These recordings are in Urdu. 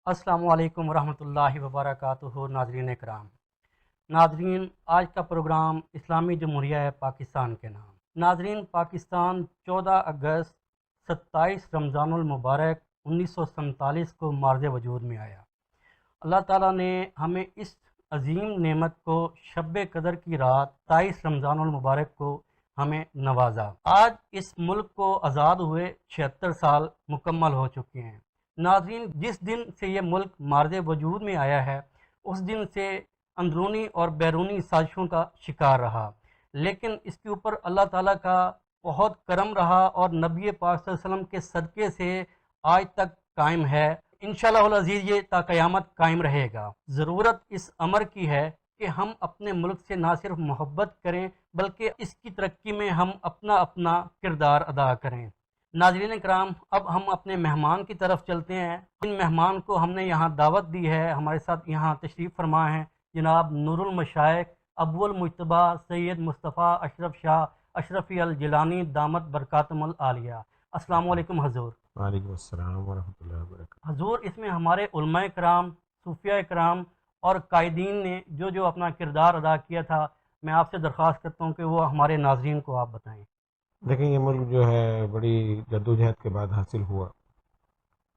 السلام علیکم ورحمۃ اللہ وبرکاتہ۔ ناظرین کرام، ناظرین آج کا پروگرام اسلامی جمہوریہ پاکستان کے نام۔ ناظرین، پاکستان 14 اگست 27 رمضان المبارک 1947 کو مارز وجود میں آیا۔ اللہ تعالیٰ نے ہمیں اس عظیم نعمت کو شب قدر کی رات 23 رمضان المبارک کو ہمیں نوازا۔ آج اس ملک کو آزاد ہوئے 76 سال مکمل ہو چکے ہیں۔ ناظرین، جس دن سے یہ ملک مارز وجود میں آیا ہے اس دن سے اندرونی اور بیرونی سازشوں کا شکار رہا، لیکن اس کے اوپر اللہ تعالیٰ کا بہت کرم رہا اور نبی پاک صلی اللہ علیہ وسلم کے صدقے سے آج تک قائم ہے۔ انشاءاللہ العزیز یہ تا قیامت قائم رہے گا۔ ضرورت اس امر کی ہے کہ ہم اپنے ملک سے نہ صرف محبت کریں بلکہ اس کی ترقی میں ہم اپنا اپنا کردار ادا کریں۔ ناظرین کرام، اب ہم اپنے مہمان کی طرف چلتے ہیں۔ ان مہمان کو ہم نے یہاں دعوت دی ہے، ہمارے ساتھ یہاں تشریف فرما ہیں جناب نور المشائخ ابو المجتبیٰ سید مصطفیٰ اشرف شاہ اشرفی الجیلانی دامت برکاتہم العالیہ۔ السلام علیکم حضور۔ وعلیکم السلام ورحمۃ اللہ وبرکاتہ۔ حضور، اس میں ہمارے علماء کرام، صوفیاء کرام اور قائدین نے جو اپنا کردار ادا کیا تھا، میں آپ سے درخواست کرتا ہوں کہ وہ ہمارے ناظرین کو آپ بتائیں۔ دیکھیں، یہ ملک جو ہے بڑی جدوجہد کے بعد حاصل ہوا۔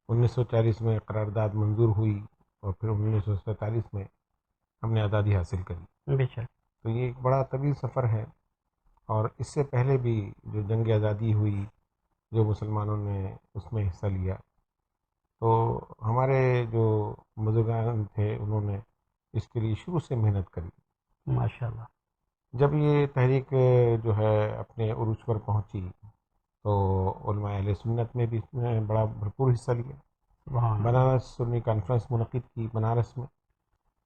1940 میں قرارداد منظور ہوئی اور پھر 1947 میں ہم نے آزادی حاصل کری۔ بے شک۔ تو یہ ایک بڑا طویل سفر ہے، اور اس سے پہلے بھی جو جنگ آزادی ہوئی، جو مسلمانوں نے اس میں حصہ لیا، تو ہمارے جو بزرگان تھے انہوں نے اس کے لیے شروع سے محنت کری۔ ماشاءاللہ۔ جب یہ تحریک جو ہے اپنے عروج پر پہنچی تو علماء اہل سنت نے بھی اس میں بڑا بھرپور حصہ لیا۔ سبحان اللہ۔ بنارس سنی کانفرنس منعقد کی بنارس میں،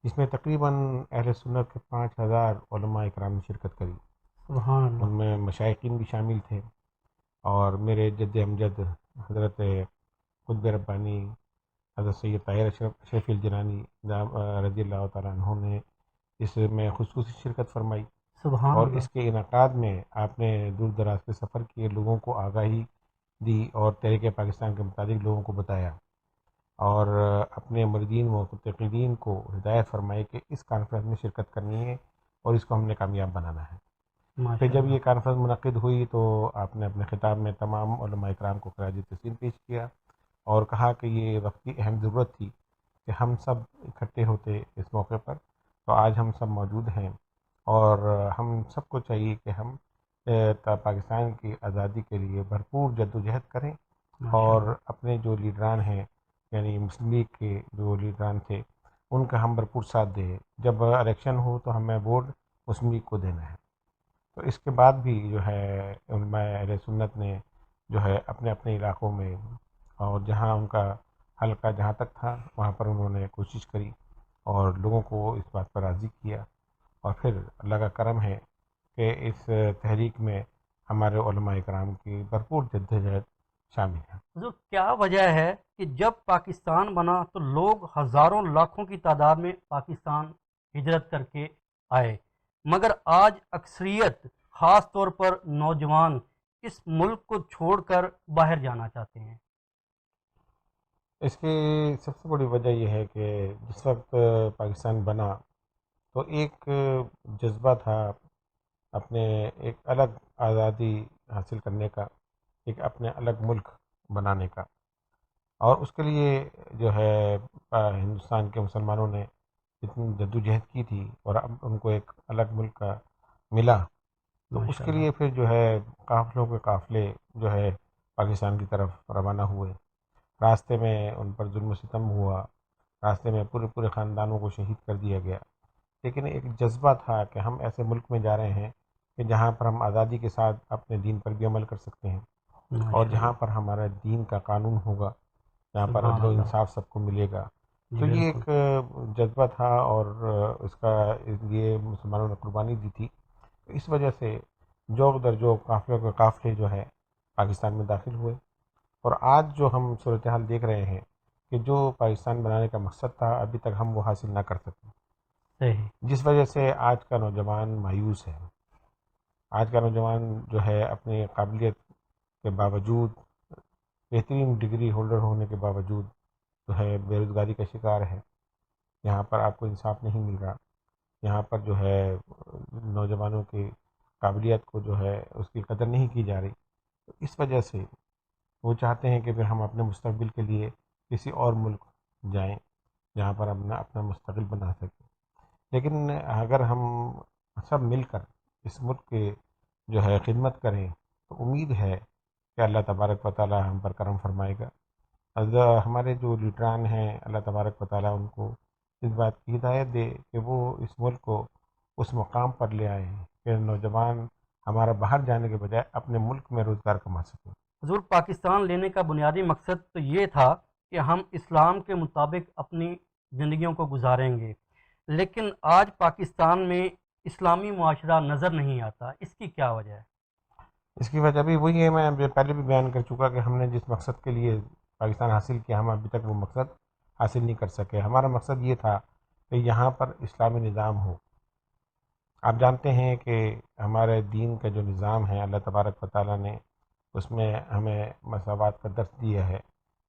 جس میں تقریباً اہل سنت کے 5000 علماء اکرام نے شرکت کری۔ سبحان اللہ۔ ان میں مشائقین بھی شامل تھے، اور میرے جد امجد حضرت قطب ربانی حضرت سید طاہر اشرفی الجیلانی رضی اللہ تعالیٰ عنہ نے اس میں خصوصی شرکت فرمائی، سبحان اور اللہ۔ اس کے انعقاد میں آپ نے دور دراز کے سفر کیے لوگوں کو آگاہی دی اور تحریک پاکستان کے متعلق لوگوں کو بتایا، اور اپنے مریدین و متقدین کو ہدایت فرمائی کہ اس کانفرنس میں شرکت کرنی ہے اور اس کو ہم نے کامیاب بنانا ہے۔ پھر ماشاء جب اللہ۔ یہ کانفرنس منعقد ہوئی تو آپ نے اپنے خطاب میں تمام علماء اکرام کو خراج تحسین پیش کیا اور کہا کہ یہ وقت کی اہم ضرورت تھی کہ ہم سب اکٹھے ہوتے اس موقع پر، تو آج ہم سب موجود ہیں، اور ہم سب کو چاہیے کہ ہم پاکستان کی آزادی کے لیے بھرپور جدوجہد کریں، ماشاء اور اللہ۔ اپنے جو لیڈران ہیں، یعنی مسلم لیگ کے جو لیڈران تھے، ان کا ہم بھرپور ساتھ دیں۔ جب الیکشن ہو تو ہمیں ووٹ مسلم لیگ کو دینا ہے۔ تو اس کے بعد بھی جو ہے علماء اہل سنت نے جو ہے اپنے اپنے علاقوں میں، اور جہاں ان کا حلقہ جہاں تک تھا وہاں پر انہوں نے کوشش کری اور لوگوں کو اس بات پر راضی کیا، اور پھر اللہ کا کرم ہے کہ اس تحریک میں ہمارے علماء کرام کی بھرپور جدوجہد شامل ہے۔ حضور، کیا وجہ ہے کہ جب پاکستان بنا تو لوگ ہزاروں لاکھوں کی تعداد میں پاکستان ہجرت کر کے آئے، مگر آج اکثریت خاص طور پر نوجوان اس ملک کو چھوڑ کر باہر جانا چاہتے ہیں؟ اس کی سب سے بڑی وجہ یہ ہے کہ جس وقت پاکستان بنا تو ایک جذبہ تھا اپنے ایک الگ آزادی حاصل کرنے کا، ایک اپنے الگ ملک بنانے کا، اور اس کے لیے جو ہے ہندوستان کے مسلمانوں نے اتنی جدوجہد کی تھی، اور اب ان کو ایک الگ ملک کا ملا، تو اس ماشاء کے اللہ۔ لیے پھر جو ہے قافلوں کے قافلے جو ہے پاکستان کی طرف روانہ ہوئے۔ راستے میں ان پر ظلم و ستم ہوا، راستے میں پورے پورے خاندانوں کو شہید کر دیا گیا، لیکن ایک جذبہ تھا کہ ہم ایسے ملک میں جا رہے ہیں کہ جہاں پر ہم آزادی کے ساتھ اپنے دین پر بھی عمل کر سکتے ہیں، اور ماشاء جہاں اللہ۔ پر ہمارا دین کا قانون ہوگا، جہاں پر سبحان عدل و اللہ۔ انصاف سب کو ملے گا۔ جی تو یہ بالکل۔ ایک جذبہ تھا، اور اس کا یہ مسلمانوں نے قربانی دی تھی۔ اس وجہ سے جوق در جوق قافلوں کے قافلے جو ہے پاکستان میں داخل ہوئے، اور آج جو ہم صورتحال دیکھ رہے ہیں کہ جو پاکستان بنانے کا مقصد تھا ابھی تک ہم وہ حاصل نہ کر سکے، صحیح۔ جس وجہ سے آج کا نوجوان مایوس ہے۔ آج کا نوجوان جو ہے اپنی قابلیت کے باوجود، بہترین ڈگری ہولڈر ہونے کے باوجود جو ہے بے روزگاری کا شکار ہے، یہاں پر آپ کو انصاف نہیں مل رہا، یہاں پر جو ہے نوجوانوں کی قابلیت کو جو ہے اس کی قدر نہیں کی جا رہی، تو اس وجہ سے وہ چاہتے ہیں کہ پھر ہم اپنے مستقبل کے لیے کسی اور ملک جائیں جہاں پر اپنا مستقبل بنا سکیں۔ لیکن اگر ہم سب مل کر اس ملک کے جو ہے خدمت کریں تو امید ہے کہ اللہ تبارک و تعالی ہم پر کرم فرمائے گا۔ ہمارے جو لیڈران ہیں اللہ تبارک و تعالی ان کو اس بات کی ہدایت دے کہ وہ اس ملک کو اس مقام پر لے آئیں کہ نوجوان ہمارا باہر جانے کے بجائے اپنے ملک میں روزگار کما سکیں۔ حضور، پاکستان لینے کا بنیادی مقصد تو یہ تھا کہ ہم اسلام کے مطابق اپنی زندگیوں کو گزاریں گے، لیکن آج پاکستان میں اسلامی معاشرہ نظر نہیں آتا، اس کی کیا وجہ ہے؟ اس کی وجہ بھی وہی ہے، میں پہلے بھی بیان کر چکا کہ ہم نے جس مقصد کے لیے پاکستان حاصل کیا ہم ابھی تک وہ مقصد حاصل نہیں کر سکے۔ ہمارا مقصد یہ تھا کہ یہاں پر اسلامی نظام ہو۔ آپ جانتے ہیں کہ ہمارے دین کا جو نظام ہے اللہ تبارک و تعالیٰ نے اس میں ہمیں مساوات کا درس دیا ہے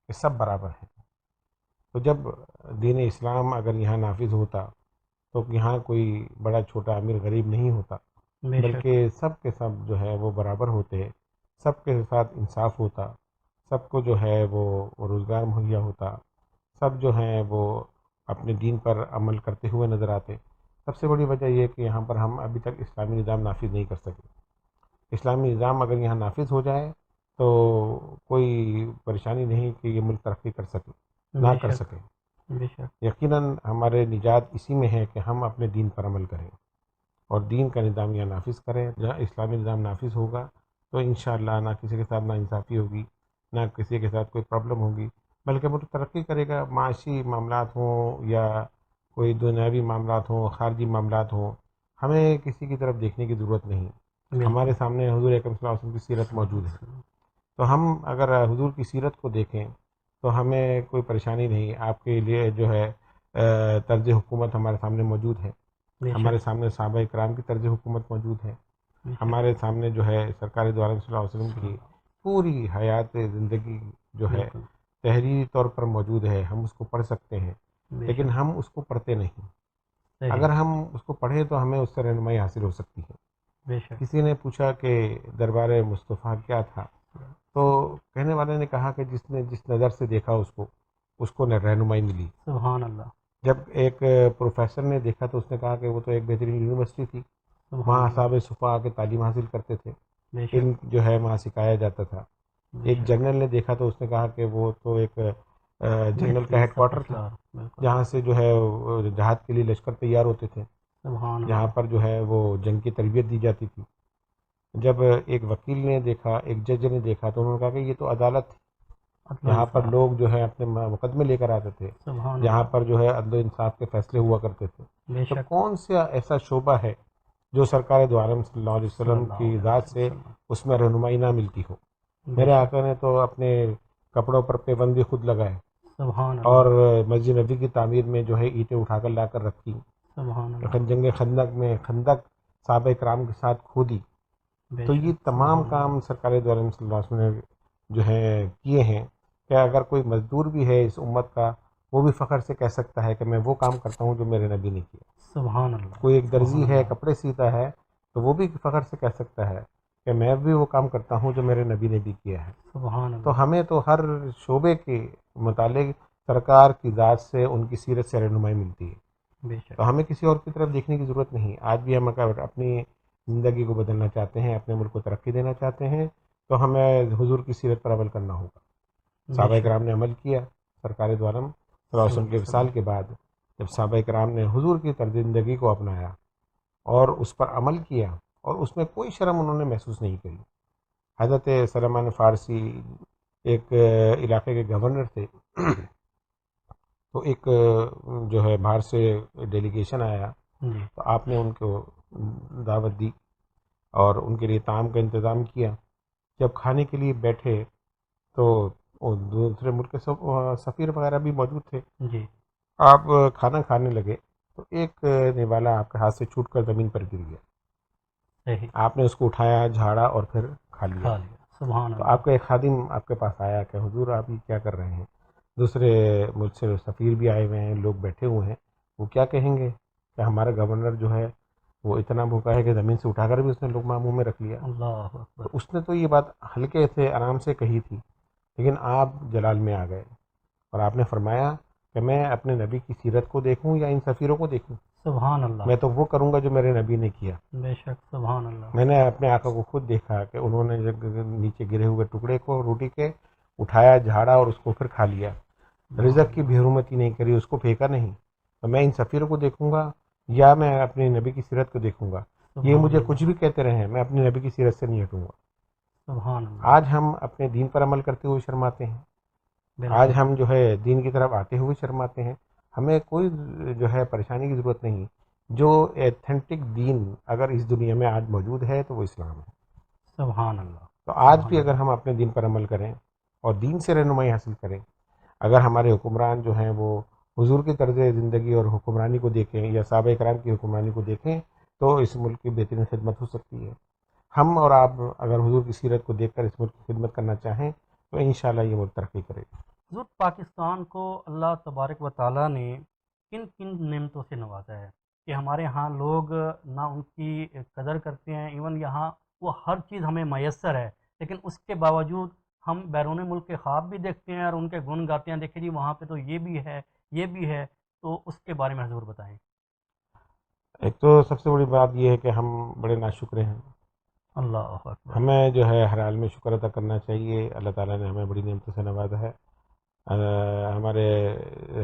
کہ سب برابر ہیں۔ تو جب دین اسلام اگر یہاں نافذ ہوتا تو یہاں کوئی بڑا چھوٹا امیر غریب نہیں ہوتا، بے شک، بلکہ سب کے سب جو ہے وہ برابر ہوتے، سب کے ساتھ انصاف ہوتا، سب کو جو ہے وہ روزگار مہیا ہوتا، سب جو ہیں وہ اپنے دین پر عمل کرتے ہوئے نظر آتے۔ سب سے بڑی وجہ یہ ہے کہ یہاں پر ہم ابھی تک اسلامی نظام نافذ نہیں کر سکے۔ اسلامی نظام اگر یہاں نافذ ہو جائے تو کوئی پریشانی نہیں کہ یہ ملک ترقی کر سکے، نہ بے کر شک، سکے۔ بے شک، یقیناً ہمارے نجات اسی میں ہے کہ ہم اپنے دین پر عمل کریں اور دین کا نظام یہاں نافذ کریں۔ جہاں اسلامی نظام نافذ ہوگا تو انشاءاللہ نہ کسی کے ساتھ ناانصافی ہوگی، نہ کسی کے ساتھ کوئی پرابلم ہوگی، بلکہ ملک ترقی کرے گا۔ معاشی معاملات ہوں یا کوئی دنیاوی معاملات ہوں، خارجی معاملات ہوں، ہمیں کسی کی طرف دیکھنے کی ضرورت نہیں۔ ہمارے بالکل، سامنے حضور اکرم صلی اللہ علیہ وسلم کی سیرت موجود ہے، تو ہم اگر حضور کی سیرت کو دیکھیں تو ہمیں کوئی پریشانی نہیں۔ آپ کے لیے جو ہے طرز حکومت ہمارے سامنے موجود ہے، بے ہمارے شک، سامنے صحابہ کرام کی طرز حکومت موجود ہے، بے شک، ہمارے سامنے جو ہے سرکار دو عالم صلی اللہ علیہ وسلم کی پوری حیات زندگی جو ہے بالکل، تحریری طور پر موجود ہے، ہم اس کو پڑھ سکتے ہیں، بے لیکن شک، ہم اس کو پڑھتے نہیں۔ صحیح، اگر ہم اس کو پڑھیں تو ہمیں اس سے رہنمائی حاصل ہو سکتی ہے۔ بے شک، کسی نے پوچھا کہ دربار مصطفیٰ کیا تھا، تو کہنے والے نے کہا کہ جس نے جس نظر سے دیکھا اس کو رہنمائی ملی۔ سبحان اللہ، جب ایک پروفیسر نے دیکھا تو اس نے کہا کہ وہ تو ایک بہترین یونیورسٹی تھی، سبحان وہاں اللہ، اصحاب صفا آ کے تعلیم حاصل کرتے تھے، بے شک، علم جو ہے وہاں سکھایا جاتا تھا۔ بے ایک شک، جنرل نے دیکھا تو اس نے کہا کہ وہ تو ایک جنرل کا بہترین ہیڈ کوارٹر سپر تھا، سالار، بالکل، جہاں سے جو ہے جہاد کے لیے لشکر تیار ہوتے تھے، سبحان جہاں اللہ، پر جو ہے وہ جنگ کی تربیت دی جاتی تھی۔ جب ایک وکیل نے دیکھا، ایک جج نے دیکھا، تو انہوں نے کہا کہ یہ تو عدالت تھی، عدل و یہاں پر انصاف، لوگ جو ہے اپنے مقدمے لے کر آتے تھے، سبحان یہاں اللہ، پر جو ہے عدل و انصاف کے فیصلے ہوا کرتے تھے۔ بے تو شک، کون سا ایسا شعبہ ہے جو سرکار دو عالم صلی اللہ علیہ صلی وسلم اللہ کی ذات علیہ سے وسلم، اس میں رہنمائی نہ ملتی ہو؟ بے میرے شک، آقا نے تو اپنے کپڑوں پر پابندی خود لگائے سبحان اور اللہ، مسجد نبی کی تعمیر میں جو ہے اینٹیں اٹھا کر لا کر رکھی، سبحان اللہ، جنگ خندق میں خندق صحابہ کرام کے ساتھ کھودی۔ بے تو یہ شک، تمام سبحان اللہ، کام سرکار دو عالم صلی اللہ علیہ وسلم نے جو ہے کیے ہیں کہ اگر کوئی مزدور بھی ہے اس امت کا وہ بھی فخر سے کہہ سکتا ہے کہ میں وہ کام کرتا ہوں جو میرے نبی نے کیا۔ سبحان اللہ، کوئی ایک سبحان درزی ہے اللہ، کپڑے سیتا ہے تو وہ بھی فخر سے کہہ سکتا ہے کہ میں بھی وہ کام کرتا ہوں جو میرے نبی نے بھی کیا ہے۔ سبحان تو اللہ، ہمیں تو ہر شعبے کے متعلق سرکار کی ذات سے ان کی سیرت سے رہنمائی ملتی ہے، بے شک، تو ہمیں کسی اور کی طرف دیکھنے کی ضرورت نہیں۔ آج بھی ہم اگر اپنی زندگی کو بدلنا چاہتے ہیں، اپنے ملک کو ترقی دینا چاہتے ہیں، تو ہمیں حضور کی سیرت پر عمل کرنا ہوگا۔ بے صحابہ شک، کرام نے عمل کیا، سرکار دو عالم صلی اللہ علیہ وسلم کے وصال کے بعد جب صحابہ کرام نے حضور کی طرز زندگی کو اپنایا اور اس پر عمل کیا اور اس میں کوئی شرم انہوں نے محسوس نہیں کی۔ حضرت سلمان فارسی ایک علاقے کے گورنر تھے، تو ایک جو ہے باہر سے ڈیلیگیشن آیا، جی، تو آپ نے ان کو دعوت دی اور ان کے لیے طعام کا انتظام کیا۔ جب کھانے کے لیے بیٹھے تو دوسرے ملک کے سب سفیر وغیرہ بھی موجود تھے، جی، آپ کھانا کھانے لگے تو ایک نوالا آپ کے ہاتھ سے چھوٹ کر زمین پر گر گیا، صحیح، آپ نے اس کو اٹھایا، جھاڑا اور پھر کھا لیا۔ کھا لیا، سبحان تو اللہ، آپ کا ایک خادم آپ کے پاس آیا کہ حضور آپ یہ کیا کر رہے ہیں؟ دوسرے ملک سے سفیر بھی آئے ہوئے ہیں، لوگ بیٹھے ہوئے ہیں، وہ کیا کہیں گے کہ ہمارا گورنر جو ہے وہ اتنا بھوکا ہے کہ زمین سے اٹھا کر بھی اس نے لقمہ منہ میں رکھ لیا. اللہ تو اکبر. اس نے تو یہ بات ہلکے سے آرام سے کہی تھی، لیکن آپ جلال میں آ گئے اور آپ نے فرمایا کہ میں اپنے نبی کی سیرت کو دیکھوں یا ان سفیروں کو دیکھوں. سبحان اللہ. میں تو وہ کروں گا جو میرے نبی نے کیا. بے شک. سبحان اللہ. میں نے اپنے آقا کو خود دیکھا کہ انہوں نے نیچے گرے ہوئے ٹکڑے کو روٹی کے اٹھایا، جھاڑا اور اس کو پھر کھا لیا. رزق کی بے حرمتی نہیں کری، اس کو پھینکا نہیں. تو میں ان سفیروں کو دیکھوں گا یا میں اپنے نبی کی سیرت کو دیکھوں گا؟ یہ مجھے کچھ بھی کہتے رہیں، میں اپنے نبی کی سیرت سے نہیں ہٹوں گا. سبحان اللہ. آج ہم اپنے دین پر عمل کرتے ہوئے شرماتے ہیں، آج ہم جو ہے دین کی طرف آتے ہوئے شرماتے ہیں. ہمیں کوئی جو ہے پریشانی کی ضرورت نہیں. جو ایتھینٹک دین اگر اس دنیا میں آج موجود ہے تو وہ اسلام ہے. سبحان اللہ. تو آج بھی اگر ہم اپنے دین پر عمل کریں اور دین سے رہنمائی حاصل کریں، اگر ہمارے حکمران جو ہیں وہ حضور کی طرز زندگی اور حکمرانی کو دیکھیں یا صحابہ کرام کی حکمرانی کو دیکھیں تو اس ملک کی بہترین خدمت ہو سکتی ہے. ہم اور آپ اگر حضور کی سیرت کو دیکھ کر اس ملک کی خدمت کرنا چاہیں تو انشاءاللہ یہ ملک ترقی کرے گا. حضور، پاکستان کو اللہ تبارک و تعالیٰ نے کن کن نعمتوں سے نوازا ہے کہ ہمارے ہاں لوگ نہ ان کی قدر کرتے ہیں. ایون یہاں وہ ہر چیز ہمیں میسر ہے، لیکن اس کے باوجود ہم بیرون ملک کے خواب بھی دیکھتے ہیں اور ان کے گن گاتے ہیں. دیکھیں جی وہاں پہ تو یہ بھی ہے، یہ بھی ہے. تو اس کے بارے میں حضور بتائیں. ایک تو سب سے بڑی بات یہ ہے کہ ہم بڑے ناشکرے ہیں. اللہ اکبر. ہمیں جو ہے ہر حال میں شکر ادا کرنا چاہیے. اللہ تعالیٰ نے ہمیں بڑی نعمتوں سے نوازا ہے. ہمارے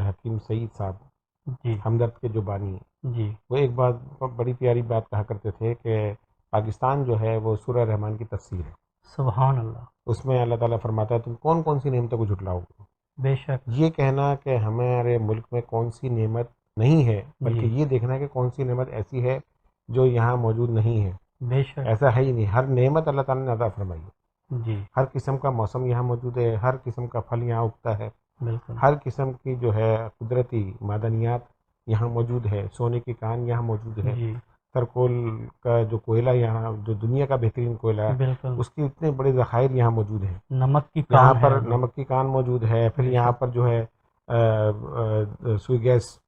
حکیم سعید صاحب جی ہمدرد کے جو بانی ہیں، جی. وہ ایک بات بڑی پیاری بات کہا کرتے تھے کہ پاکستان جو ہے وہ سورہ رحمان کی تفسیر ہے. سبحان اللہ. اس میں اللہ تعالیٰ فرماتا ہے تم کون کون سی نعمتوں کو جھٹلاؤ گے. بے شک. یہ کہنا کہ ہمارے ملک میں کون سی نعمت نہیں ہے، بلکہ جی یہ دیکھنا کہ کون سی نعمت ایسی ہے جو یہاں موجود نہیں ہے. بے شک. ایسا ہے ہی نہیں. ہر نعمت اللہ تعالیٰ نے عطا فرمائی ہے. جی ہر قسم کا موسم یہاں موجود ہے، ہر قسم کا پھل یہاں اگتا ہے، بالکل. ہر قسم کی جو ہے قدرتی معدنیات یہاں موجود ہے. سونے کی کان یہاں موجود ہے. جی ترکول کا جو کوئلہ یہاں جو دنیا کا بہترین کوئلہ ہے، بالکل. اس کی اتنے بڑے ذخائر یہاں موجود ہیں. نمک کی یہاں کان ہے پر حضور. نمک کی کان موجود ہے. پھر بے یہاں شک. پر جو ہے سوئی گیس،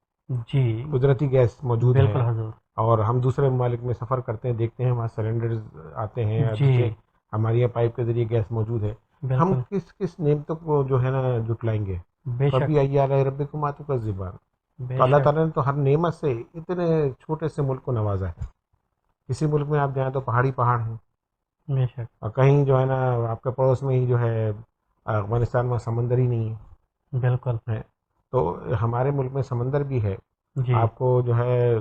جی قدرتی گیس موجود بالکل ہے. حضور. اور ہم دوسرے ممالک میں سفر کرتے ہیں، دیکھتے ہیں وہاں سلنڈرز آتے ہیں، جی دوسرے ہمارے یہاں پائپ کے ذریعے گیس موجود ہے. ہم بالکل. کس کس نعمتوں کو جو ہے نا جٹلائیں گے. بے شک. کبھی علیہ ربکم تکذبان. بے تو اللہ شک. تعالیٰ نے تو ہر نعمت سے اتنے چھوٹے سے ملک کو نوازا ہے. کسی ملک میں آپ جائیں تو پہاڑی پہاڑ ہیں، بے شک. اور کہیں جو ہے نا آپ کے پڑوس میں ہی جو ہے افغانستان میں سمندر ہی نہیں بالکل. ہے. تو ہمارے ملک میں سمندر بھی ہے. جی آپ کو جو ہے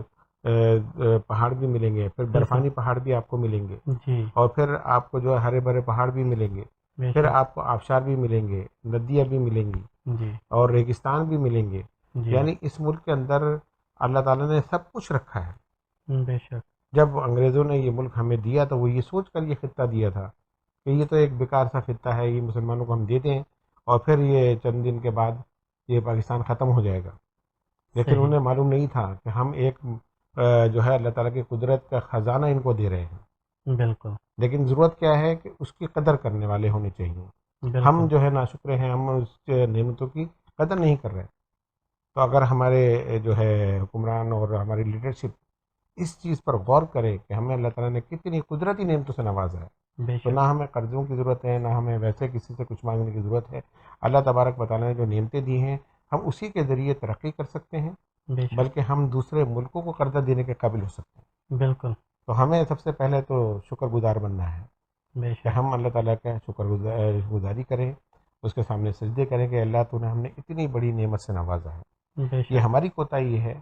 پہاڑ بھی ملیں گے، پھر بالکل. برفانی پہاڑ بھی آپ کو ملیں گے، جی اور پھر آپ کو جو ہے ہرے بھرے پہاڑ بھی ملیں گے. بے پھر شک. آپ کو آبشار بھی ملیں گے، ندیاں بھی ملیں گی، جی اور ریگستان بھی ملیں گے. جی یعنی اس ملک کے اندر اللہ تعالیٰ نے سب کچھ رکھا ہے. بے شک. جب انگریزوں نے یہ ملک ہمیں دیا تو وہ یہ سوچ کر یہ خطہ دیا تھا کہ یہ تو ایک بیکار سا خطہ ہے، یہ مسلمانوں کو ہم دے دیں اور پھر یہ چند دن کے بعد یہ پاکستان ختم ہو جائے گا. لیکن صحیح. انہیں معلوم نہیں تھا کہ ہم ایک جو ہے اللہ تعالیٰ کی قدرت کا خزانہ ان کو دے رہے ہیں. بالکل. لیکن ضرورت کیا ہے کہ اس کی قدر کرنے والے ہونے چاہیے. بالکل. ہم جو ہے ناشکرے ہیں، ہم اس نعمتوں کی قدر نہیں کر رہے. تو اگر ہمارے جو ہے حکمران اور ہماری لیڈرشپ اس چیز پر غور کرے کہ ہمیں اللہ تعالیٰ نے کتنی قدرتی نعمتوں سے نوازا ہے، بے تو شک. نہ ہمیں قرضوں کی ضرورت ہے، نہ ہمیں ویسے کسی سے کچھ مانگنے کی ضرورت ہے. اللہ تبارک و تعالیٰ نے جو نعمتیں دی ہیں ہم اسی کے ذریعے ترقی کر سکتے ہیں، بے شک. بلکہ ہم دوسرے ملکوں کو قرضہ دینے کے قابل ہو سکتے ہیں. بالکل. تو ہمیں سب سے پہلے تو شکر گزار بننا ہے بے کہ شک. ہم اللہ تعالیٰ کا گزاری کریں، اس کے سامنے سجدے کریں کہ اللہ تو نے ہم نے اتنی بڑی نعمت سے نوازا ہے. بے یہ شک. ہماری کوتاہی ہے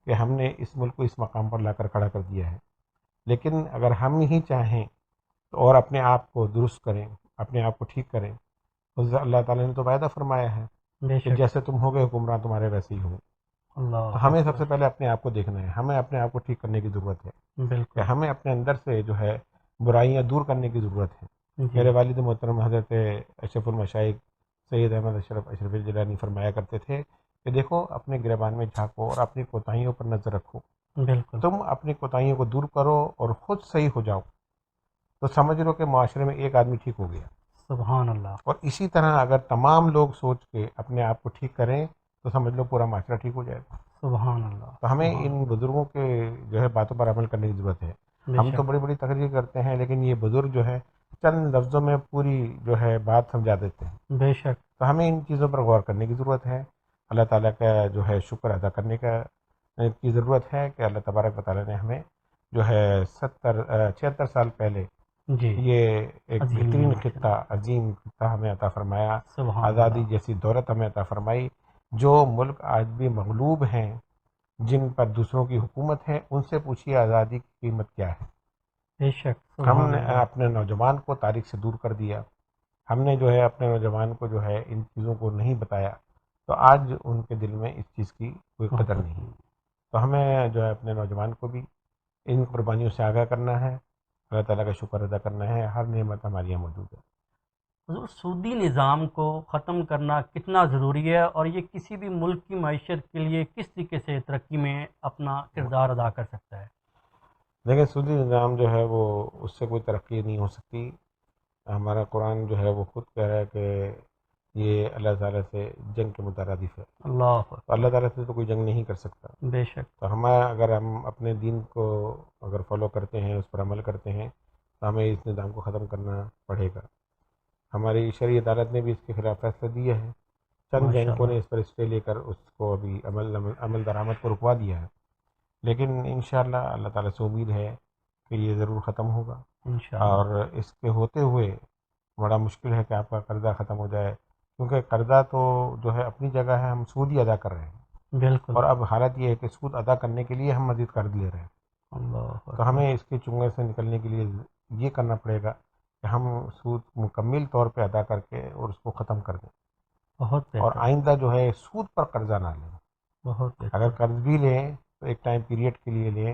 کہ ہم نے اس ملک کو اس مقام پر لا کر کھڑا کر دیا ہے. لیکن اگر ہم ہی چاہیں تو اور اپنے آپ کو درست کریں، اپنے آپ کو ٹھیک کریں، تو اللہ تعالیٰ نے تو وعدہ فرمایا ہے بے کہ شک. جیسے تم ہوگے حکمران تمہارے ویسے ہی ہوں. اللہ تو ہمیں سب اکبر. سے پہلے اپنے آپ کو دیکھنا ہے، ہمیں اپنے آپ کو ٹھیک کرنے کی ضرورت ہے کہ بالکل. ہمیں اپنے اندر سے جو ہے برائیاں دور کرنے کی ضرورت ہے. جی میرے والد محترم حضرت اشرف المشائخ سید احمد اشرف الجیلانی فرمایا کرتے تھے کہ دیکھو اپنے گریبان میں جھانکو اور اپنی کوتاہیوں پر نظر رکھو. بالکل. تم اپنی کوتاہیوں کو دور کرو اور خود صحیح ہو جاؤ تو سمجھ لو کہ معاشرے میں ایک آدمی ٹھیک ہو گیا. سبحان اللہ. اور اسی طرح اگر تمام لوگ سوچ کے اپنے آپ کو ٹھیک کریں تو سمجھ لو پورا معاشرہ ٹھیک ہو جائے گا. سبحان اللہ. تو ہمیں سبحان ان اللہ. بزرگوں کے جو ہے باتوں پر عمل کرنے کی ضرورت ہے. بے ہم تو شک. بڑی بڑی تقریر کرتے ہیں لیکن یہ بزرگ جو ہے چند لفظوں میں پوری جو ہے بات سمجھا دیتے ہیں. بے شک. تو ہمیں ان چیزوں پر غور کرنے کی ضرورت ہے. اللہ تعالیٰ کا جو ہے شکر ادا کرنے کی ضرورت ہے کہ اللہ تبارک و تعالیٰ نے ہمیں جو ہے 76 سال پہلے جی. یہ ایک عظیم بہترین نعمت ہے. عظیم خطہ ہمیں عطا فرمایا. سبحان آزادی اللہ. جیسی دولت ہمیں عطا فرمائی. جو ملک آج بھی مغلوب ہیں، جن پر دوسروں کی حکومت ہے، ان سے پوچھیے آزادی کی قیمت کیا ہے. بے شک. ہم سبحان نے اللہ. اپنے نوجوان کو تاریخ سے دور کر دیا. ہم نے جو ہے اپنے نوجوان کو جو ہے ان چیزوں کو نہیں بتایا تو آج ان کے دل میں اس چیز کی کوئی قدر محبت. نہیں. تو ہمیں جو ہے اپنے نوجوان کو بھی ان قربانیوں سے آگاہ کرنا ہے. اللہ تعالیٰ کا شکر ادا کرنا ہے. ہر نعمت ہمارے یہاں موجود ہے. حضور، سودی نظام کو ختم کرنا کتنا ضروری ہے اور یہ کسی بھی ملک کی معیشت کے لیے کس طریقے سے ترقی میں اپنا کردار ادا کر سکتا ہے؟ لیکن سودی نظام جو ہے وہ اس سے کوئی ترقی نہیں ہو سکتی. ہمارا قرآن جو ہے وہ خود کہہ رہا ہے کہ یہ اللہ تعالیٰ سے جنگ کے مترادف ہے. اللہ تو اکبر. اللہ تعالیٰ سے تو کوئی جنگ نہیں کر سکتا. بے شک. تو اگر ہم اپنے دین کو اگر فالو کرتے ہیں، اس پر عمل کرتے ہیں، تو ہمیں اس نظام کو ختم کرنا پڑے گا. ہماری شرعی عدالت نے بھی اس کے خلاف فیصلہ دیا ہے. چند ماشاء بینکوں نے اللہ. اس پر اسٹے لے کر اس کو ابھی عمل درآمد کو رکوا دیا ہے. لیکن انشاءاللہ اللہ تعالیٰ سے امید ہے کہ یہ ضرور ختم ہوگا. انشاءاللہ. اور اس کے ہوتے ہوئے بڑا مشکل ہے کہ آپ کا قرضہ ختم ہو جائے، کیونکہ قرضہ تو جو ہے اپنی جگہ ہے، ہم سود ہی ادا کر رہے ہیں. بالکل. اور اب حالت یہ ہے کہ سود ادا کرنے کے لیے ہم مزید قرض لے رہے ہیں. اللہ تو اکبر. ہمیں اس کے چنگل سے نکلنے کے لیے یہ کرنا پڑے گا کہ ہم سود مکمل طور پہ ادا کر کے اور اس کو ختم کر دیں. بہت اور بہتر. آئندہ جو ہے سود پر قرضہ نہ لیں. بہت اگر بہتر. قرض بھی لیں تو ایک ٹائم پیریڈ کے لیے لیں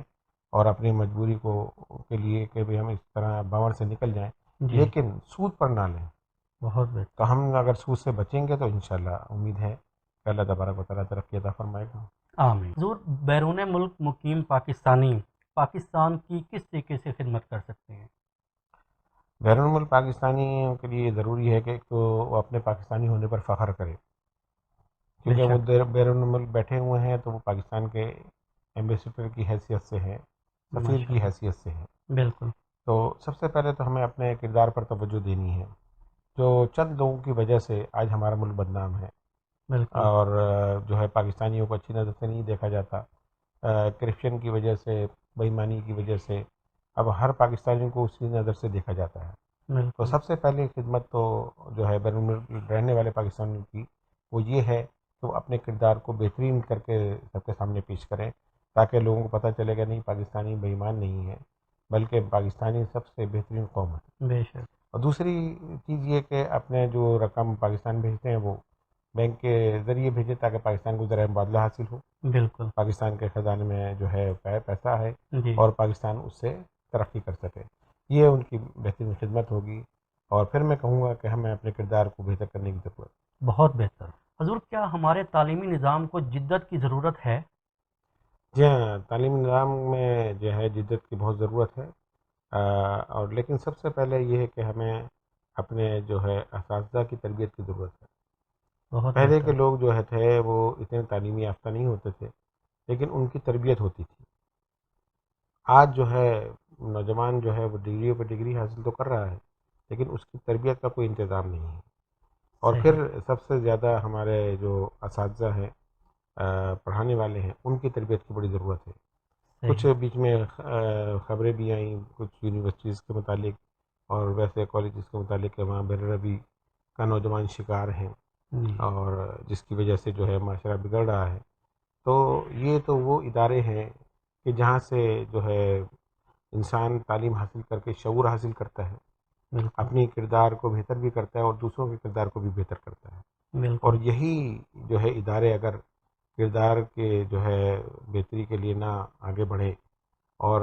اور اپنی مجبوری کے لیے کہ بھی ہم اس طرح بنور سے نکل جائیں، جی. لیکن سود پر نہ لیں. بہت بہتر. تو ہم اگر سود سے بچیں گے تو انشاءاللہ امید ہے کہ اللہ تبارک و تعالیٰ ترقی عطا فرمائے گا. آمین. حضور، بیرون ملک مقیم پاکستانی پاکستان کی کس طریقے سے خدمت کر سکتے ہیں؟ بیرون ملک پاکستانیوں کے لیے ضروری ہے کہ ایک تو وہ اپنے پاکستانی ہونے پر فخر کرے، بے کیونکہ وہ شک. بیرون ملک بیٹھے ہوئے ہیں تو وہ پاکستان کے ایمبیسڈر کی حیثیت سے ہیں، سفیر ماشاء کی اللہ. حیثیت سے ہیں. بالکل. تو سب سے پہلے تو ہمیں اپنے کردار پر توجہ دینی ہے. جو چند لوگوں کی وجہ سے آج ہمارا ملک بدنام ہے بالکل. اور جو ہے پاکستانیوں کو اچھی نظر سے نہیں دیکھا جاتا. کرپشن کی وجہ سے، بے ایمانی کی وجہ سے اب ہر پاکستانی کو اسی نظر سے دیکھا جاتا ہے. تو بالکل. سب سے پہلی خدمت تو جو ہے بیرون ملک رہنے والے پاکستانیوں کی وہ یہ ہے کہ وہ اپنے کردار کو بہترین کر کے سب کے سامنے پیش کریں، تاکہ لوگوں کو پتہ چلے گا نہیں پاکستانی بے ایمان نہیں ہے بلکہ پاکستانی سب سے بہترین قوم ہے. بے شک. اور دوسری چیز یہ کہ اپنے جو رقم پاکستان بھیجتے ہیں وہ بینک کے ذریعے بھیجیں تاکہ پاکستان کو ذرائع مبادلہ حاصل ہو. بالکل. پاکستان کے خزانے میں جو ہے پیسہ ہے جی. اور پاکستان اس سے ترقی کر سکے. یہ ان کی بہترین خدمت ہوگی. اور پھر میں کہوں گا کہ ہمیں اپنے کردار کو بہتر کرنے کی ضرورت ہے. بہت بہتر. حضور، کیا ہمارے تعلیمی نظام کو جدت کی ضرورت ہے؟ جی ہاں، تعلیمی نظام میں جو ہے جدت کی بہت ضرورت ہے. اور لیکن سب سے پہلے یہ ہے کہ ہمیں اپنے جو ہے اساتذہ کی تربیت کی ضرورت ہے. بہت پہلے کے بہتر. لوگ جو تھے وہ اتنے تعلیمی یافتہ نہیں ہوتے تھے لیکن ان کی تربیت ہوتی تھی. آج جو ہے نوجوان جو ہے وہ ڈگریوں پہ ڈگری حاصل تو کر رہا ہے لیکن اس کی تربیت کا کوئی انتظام نہیں ہے. اور صحیح. پھر سب سے زیادہ ہمارے جو اساتذہ ہیں، پڑھانے والے ہیں، ان کی تربیت کی بڑی ضرورت ہے. کچھ صحیح. بیچ میں خبریں بھی آئیں کچھ یونیورسٹیز کے متعلق اور ویسے کالجز کے متعلق کہ وہاں بے روی کا نوجوان شکار ہیں جی. اور جس کی وجہ سے جو ہے معاشرہ بگڑ رہا ہے. تو یہ تو وہ ادارے ہیں کہ جہاں سے جو ہے انسان تعلیم حاصل کر کے شعور حاصل کرتا ہے، بالکل. اپنی کردار کو بہتر بھی کرتا ہے اور دوسروں کے کردار کو بھی بہتر کرتا ہے. اور بالکل. یہی جو ہے ادارے اگر کردار کے جو ہے بہتری کے لیے نہ آگے بڑھے اور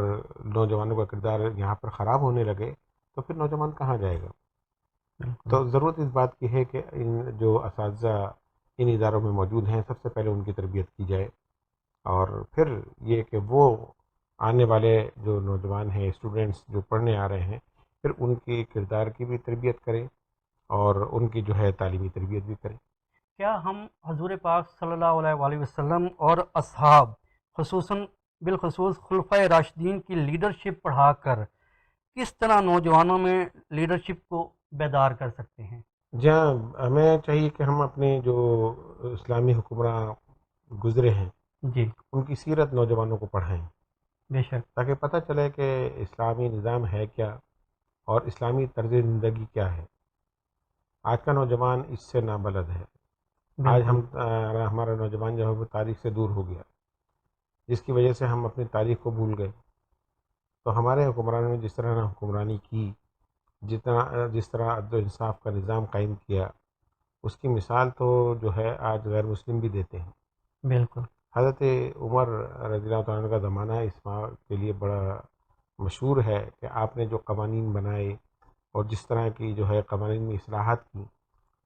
نوجوانوں کا کردار یہاں پر خراب ہونے لگے تو پھر نوجوان کہاں جائے گا. بالکل. تو ضرورت اس بات کی ہے کہ ان جو اساتذہ ان اداروں میں موجود ہیں سب سے پہلے ان کی تربیت کی جائے اور پھر یہ کہ وہ آنے والے جو نوجوان ہیں، اسٹوڈنٹس جو پڑھنے آ رہے ہیں، پھر ان کے کردار کی بھی تربیت کریں اور ان کی جو ہے تعلیمی تربیت بھی کریں۔ کیا ہم حضور پاک صلی اللہ علیہ وآلہ وسلم اور اصحاب بالخصوص خلفۂ راشدین کی لیڈرشپ پڑھا کر کس طرح نوجوانوں میں لیڈرشپ کو بیدار کر سکتے ہیں؟ جہاں ہمیں چاہیے کہ ہم اپنے جو اسلامی حکمراں گزرے ہیں جی ان کی سیرت نوجوانوں کو پڑھائیں، بے شک، تاکہ پتہ چلے کہ اسلامی نظام ہے کیا اور اسلامی طرز زندگی کیا ہے۔ آج کا نوجوان اس سے نابلد ہے۔ آج بالکل، ہمارا نوجوان جو ہے وہ تاریخ سے دور ہو گیا، جس کی وجہ سے ہم اپنی تاریخ کو بھول گئے۔ تو ہمارے حکمرانوں نے جس طرح حکمرانی کی، جس طرح عدل و انصاف کا نظام قائم کیا، اس کی مثال تو جو ہے آج غیر مسلم بھی دیتے ہیں۔ بالکل، حضرت عمر رضی اللہ تعالیٰ عنہ کا زمانہ اس بات کے لیے بڑا مشہور ہے کہ آپ نے جو قوانین بنائے اور جس طرح کی جو ہے قوانین میں اصلاحات کی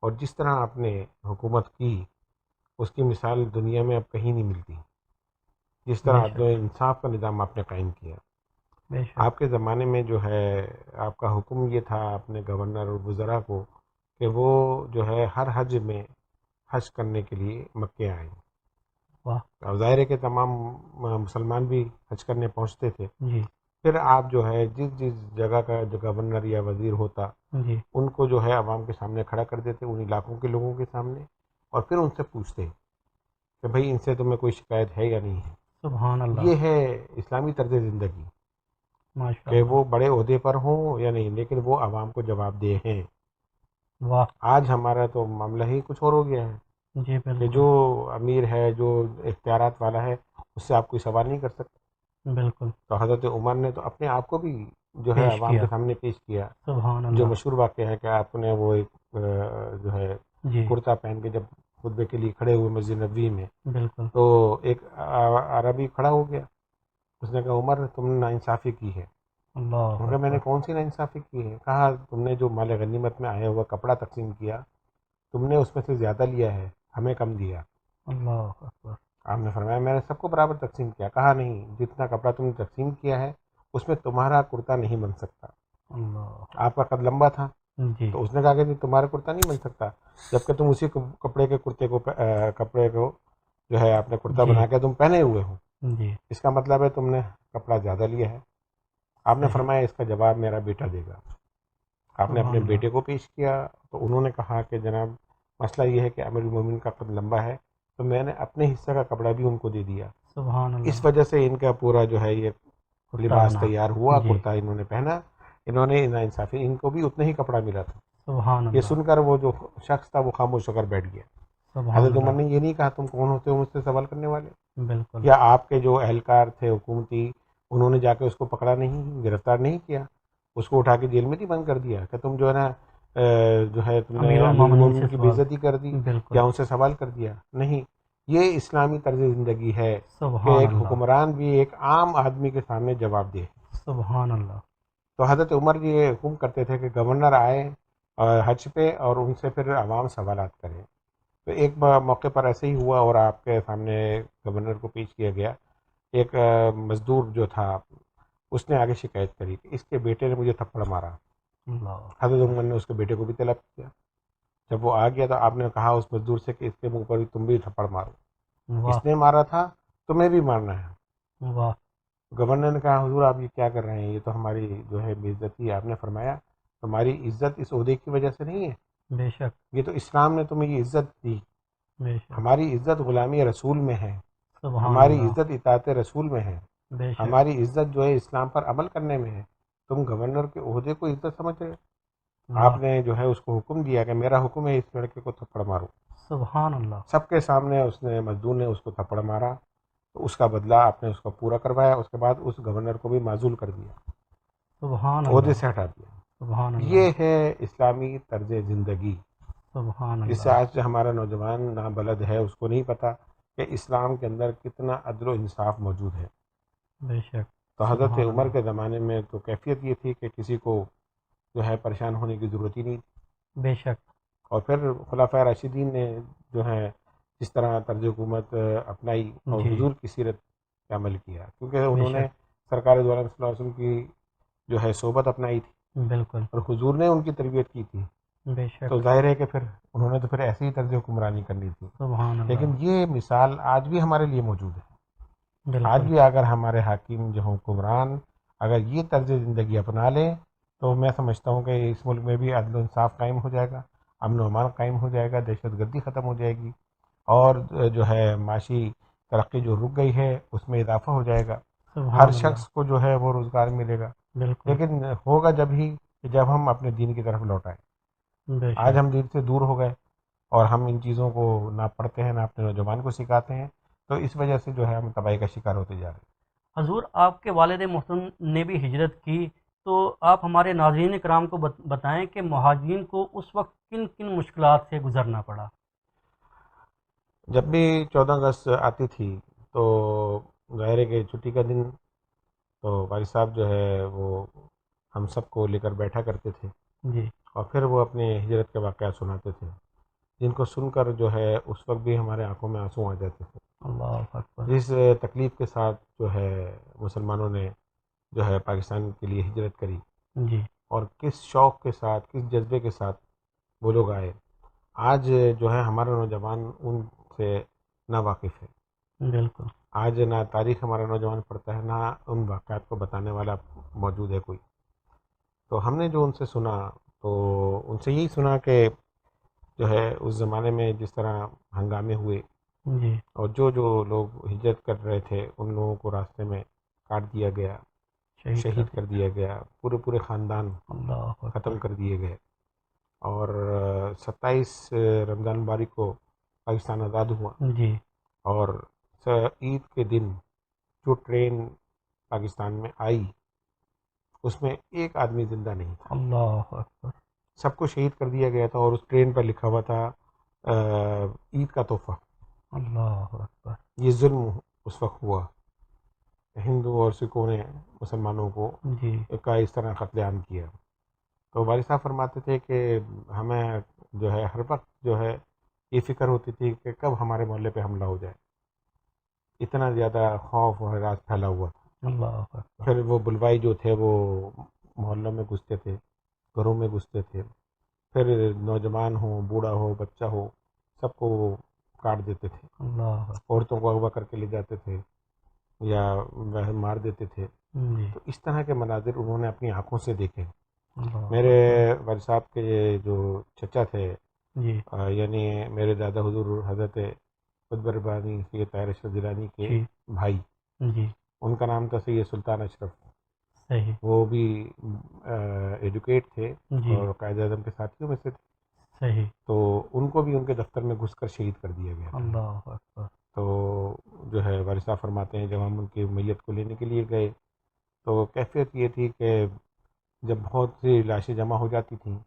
اور جس طرح آپ نے حکومت کی، اس کی مثال دنیا میں اب کہیں نہیں ملتی۔ جس بے طرح عدل و شک، انصاف کا نظام آپ نے قائم کیا، بے شک، آپ کے زمانے میں جو ہے آپ کا حکم یہ تھا اپنے گورنر اور وزراء کو کہ وہ جو ہے ہر حج میں حج کرنے کے لیے مکے آئیں۔ واہ، اور ظاہر ہے کہ تمام مسلمان بھی حج کرنے پہنچتے تھے۔ جی، پھر آپ جو ہے جس جگہ کا جو گورنر یا وزیر ہوتا، جی، ان کو جو ہے عوام کے سامنے کھڑا کر دیتے، ان علاقوں کے لوگوں کے سامنے، اور پھر ان سے پوچھتے کہ بھئی ان سے تمہیں کوئی شکایت ہے یا نہیں ہے۔ سبحان اللہ، یہ ہے اسلامی طرز زندگی، ماشاء کہ اللہ، وہ بڑے عہدے پر ہوں یا نہیں، لیکن وہ عوام کو جواب دہ ہیں۔ واہ، آج ہمارا تو معاملہ ہی کچھ اور ہو گیا ہے جی کہ بالکل، جو امیر ہے، جو اختیارات والا ہے، اس سے آپ کوئی سوال نہیں کر سکتے۔ بالکل، تو حضرت عمر نے تو اپنے آپ کو بھی جو ہے پیش عوام کیا، کے سامنے پیش کیا۔ سبحان جو اللہ، مشہور واقعہ ہے کہ آپ نے وہ ایک جو ہے جی، کرتا پہن کے جب خطبے کے لیے کھڑے ہوئے مسجد نبوی میں، بالکل، تو ایک عربی کھڑا ہو گیا، اس نے کہا عمر تم نے ناانصافی کی ہے۔ اللہ انہوں نے کہا میں نے اکبر، کون سی ناانصافی کی ہے؟ کہا تم نے جو مال غنیمت میں آیا ہوا کپڑا تقسیم کیا، تم نے اس میں سے زیادہ لیا ہے، ہمیں کم دیا۔ اللہ اکبر، آپ نے فرمایا میں نے سب کو برابر تقسیم کیا۔ کہا نہیں، جتنا کپڑا تم نے تقسیم کیا ہے اس میں تمہارا کرتا نہیں بن سکتا۔ اللہ، آپ کا قد لمبا تھا، جی، تو اس نے کہا کہ تمہارا کرتا نہیں بن سکتا، جبکہ تم اسی کپڑے کے کپڑے کو جو ہے آپ نے کرتا جی، بنا کے تم پہنے ہوئے ہو، جی، اس کا مطلب ہے تم نے کپڑا زیادہ لیا ہے۔ آپ نے صحیح، فرمایا اس کا جواب میرا بیٹا دے گا۔ آپ نے سبحان اپنے اللہ، بیٹے کو پیش کیا، تو انہوں نے کہا کہ جناب مسئلہ یہ ہے کہ امیر المومنین کا قد لمبا ہے، تو میں نے اپنے حصے کا کپڑا بھی ان کو دے دیا۔ سبحان اس اللہ، وجہ سے ان کا پورا جو ہے یہ کرتا لباس بنا، تیار ہوا، جی، کرتا انہوں نے پہنا۔ انہوں نے ناانصافی، ان کو بھی اتنا ہی کپڑا ملا تھا۔ سبحان یہ اللہ، سن کر وہ جو شخص تھا وہ خاموش ہو کر بیٹھ گیا۔ سبحان حضرت عمر اللہ، نے یہ نہیں کہا تم کون ہوتے ہو مجھ سے سوال کرنے والے؟ بالکل، یا آپ کے جو اہلکار تھے حکومتی، انہوں نے جا کے اس کو پکڑا نہیں، گرفتار نہیں کیا، اس کو اٹھا کے جیل میں نہیں بند کر دیا کہ تم جو ہے نا جو ہے تم نے امیر امیر المومنین سے المومنین کی سوال، بےعزتی کر دی بالکل، یا ان سے سوال کر دیا؟ نہیں، یہ اسلامی طرز زندگی ہے کہ سبحان ایک اللہ، حکمران بھی ایک عام آدمی کے سامنے جواب دے۔ سبحان اللہ، تو حضرت عمر جی یہ حکم کرتے تھے کہ گورنر آئے حج پہ اور ان سے پھر عوام سوالات کریں۔ تو ایک موقع پر ایسے ہی ہوا اور آپ کے سامنے گورنر کو پیش کیا گیا۔ ایک مزدور جو تھا اس نے آگے شکایت کری کہ اس کے بیٹے نے مجھے تھپڑ مارا۔ اللہ، حضرت عمر نے اس کے بیٹے کو بھی طلب کیا۔ جب وہ آ گیا تو آپ نے کہا اس مزدور سے کہ اس کے منہ پر بھی تم بھی تھپڑ مارو، واہ، اس نے مارا تھا تمہیں بھی مارنا ہے۔ واہ، گورنر نے کہا حضور آپ یہ کیا کر رہے ہیں، یہ تو ہماری جو ہے بے عزتی ہے۔ آپ نے فرمایا تمہاری عزت اس عہدے کی وجہ سے نہیں ہے، بے شک، یہ تو اسلام نے تمہیں یہ عزت دی۔ بے شک، ہماری عزت غلامی رسول میں ہے، سبحان ہماری اللہ، عزت اطاعت رسول میں ہے، بے شک، ہماری عزت جو ہے اسلام پر عمل کرنے میں ہے۔ تم گورنر کے عہدے کو عزت سمجھ رہے ہو؟ آپ واہ، نے جو ہے اس کو حکم دیا کہ میرا حکم ہے اس لڑکے کو تھپڑ مارو۔ سبحان اللہ، سب کے سامنے اس نے مزدور نے اس کو تھپڑ مارا، تو اس کا بدلہ آپ نے اس کو پورا کروایا۔ اس کے بعد اس گورنر کو بھی معزول کر دیا، سبحان عہدے اللہ، سے ہٹا دیا۔ سبحان اللہ، یہ ہے اسلامی طرز زندگی، سبحان جس سے اللہ، آج ہمارا نوجوان نابلد ہے، اس کو نہیں پتہ کہ اسلام کے اندر کتنا عدل و انصاف موجود ہے۔ بے شک، تو حضرت سبحان عمر اللہ، کے زمانے میں تو کیفیت یہ تھی کہ کسی کو جو ہے پریشان ہونے کی ضرورت ہی نہیں تھی۔ بے شک، اور پھر خلفائے راشدین نے جو ہے جس طرح طرز حکومت اپنائی اور جی، حضور کی سیرت پہ عمل کیا، کیونکہ بے انہوں نے شک، سرکار دو عالم صلی اللہ علیہ وسلم کی جو ہے صحبت اپنائی تھی بالکل، اور حضور نے ان کی تربیت کی تھی۔ بے تو شک. ظاہر ہے کہ پھر انہوں نے تو پھر ایسی ہی طرز حکمرانی کرنی تھی. سبحان اللہ. لیکن یہ مثال آج بھی ہمارے لیے موجود ہے. آج بالکل. بھی اگر ہمارے حاکم جو حکمران اگر یہ طرز زندگی اپنا لیں تو میں سمجھتا ہوں کہ اس ملک میں بھی عدل و انصاف قائم ہو جائے گا, امن و امان قائم ہو جائے گا, دہشت گردی ختم ہو جائے گی, اور جو ہے معاشی ترقی جو رک گئی ہے اس میں اضافہ ہو جائے گا. ہر سبحان اللہ. شخص کو جو ہے وہ روزگار ملے گا. بالکل. لیکن ہوگا جب ہی کہ جب ہم اپنے دین کی طرف لوٹ آئیں. بے آج شک. ہم دین سے دور ہو گئے اور ہم ان چیزوں کو نہ پڑھتے ہیں نہ اپنے نوجوان کو سکھاتے ہیں, تو اس وجہ سے جو ہے ہم تباہی کا شکار ہوتے جا رہے ہیں. حضور آپ کے والد محترم نے بھی ہجرت کی، تو آپ ہمارے ناظرین کرام کو بتائیں کہ مہاجرین کو اس وقت کن کن مشکلات سے گزرنا پڑا؟ جب بھی 14 اگست آتی تھی تو ظاہر ہے کہ چھٹی کا دن تو والد صاحب جو ہے وہ ہم سب کو لے کر بیٹھا کرتے تھے جی. اور پھر وہ اپنے ہجرت کے واقعات سناتے تھے, جن کو سن کر جو ہے اس وقت بھی ہمارے آنکھوں میں آنسو آ جاتے تھے. اللہ اکبر. جس تکلیف کے ساتھ جو ہے مسلمانوں نے جو ہے پاکستان کے لیے ہجرت کری, جی. اور کس شوق کے ساتھ کس جذبے کے ساتھ وہ لوگ آئے, آج جو ہے ہمارا نوجوان ان سے نا واقف ہے. بالکل. آج نہ تاریخ ہمارا نوجوان پڑھتا ہے, نہ ان واقعات کو بتانے والا موجود ہے کوئی. تو ہم نے جو ان سے سنا تو ان سے یہی سنا کہ جو ہے اس زمانے میں جس طرح ہنگامے ہوئے جی. اور جو لوگ ہجرت کر رہے تھے ان لوگوں کو راستے میں کاٹ دیا گیا, شہید کر دیا گیا, پورے خاندان اللہ اکبر. ختم کر دیے گئے. اور 27 رمضان مبارک کو پاکستان آزاد ہوا, جی. اور عید کے دن جو ٹرین پاکستان میں آئی اس میں ایک آدمی زندہ نہیں تھا, اللہ اکبر. سب کو شہید کر دیا گیا تھا. اور اس ٹرین پر لکھا ہوا تھا عید کا تحفہ. اللہ اکبر. یہ ظلم اس وقت ہوا, ہندو اور سکھوں نے مسلمانوں کو جی. کا اس طرح قتل عام کیا. تو والد صاحب فرماتے تھے کہ ہمیں جو ہے ہر وقت جو ہے یہ فکر ہوتی تھی کہ کب ہمارے محلے پہ حملہ ہو جائے, اتنا زیادہ خوف اور ہراس پھیلا ہوا تھا. اللہ اکبر. پھر وہ بلوائی جو تھے وہ محلوں میں گھستے تھے, گھروں میں گھستے تھے, پھر نوجوان ہو, بوڑھا ہو, بچہ ہو, سب کو کاٹ دیتے تھے, اللہ اکبر. عورتوں کو اغوا کر کے لے جاتے تھے یا مار دیتے تھے. جی. تو اس طرح کے مناظر انہوں نے اپنی آنکھوں سے دیکھے. اللہ میرے اکبر. والد صاحب کے جو چچا تھے, جی. یعنی میرے دادا حضور حضرت قطب ربانی سید طاہر اشرف گیلانی کے جی. بھائی, جی. ان کا نام تھا سید سلطان اشرف. صحیح. وہ بھی ایڈوکیٹ تھے جی. اور قائد اعظم کے ساتھیوں میں سے تھے. صحیح. تو ان کو بھی ان کے دفتر میں گھس کر شہید کر دیا گیا تھا. اللہ اکبر. تو جو ہے والد صاحب فرماتے ہیں جب ہم ان کی میت کو لینے کے لیے گئے تو کیفیت یہ تھی کہ جب بہت سی لاشیں جمع ہو جاتی تھیں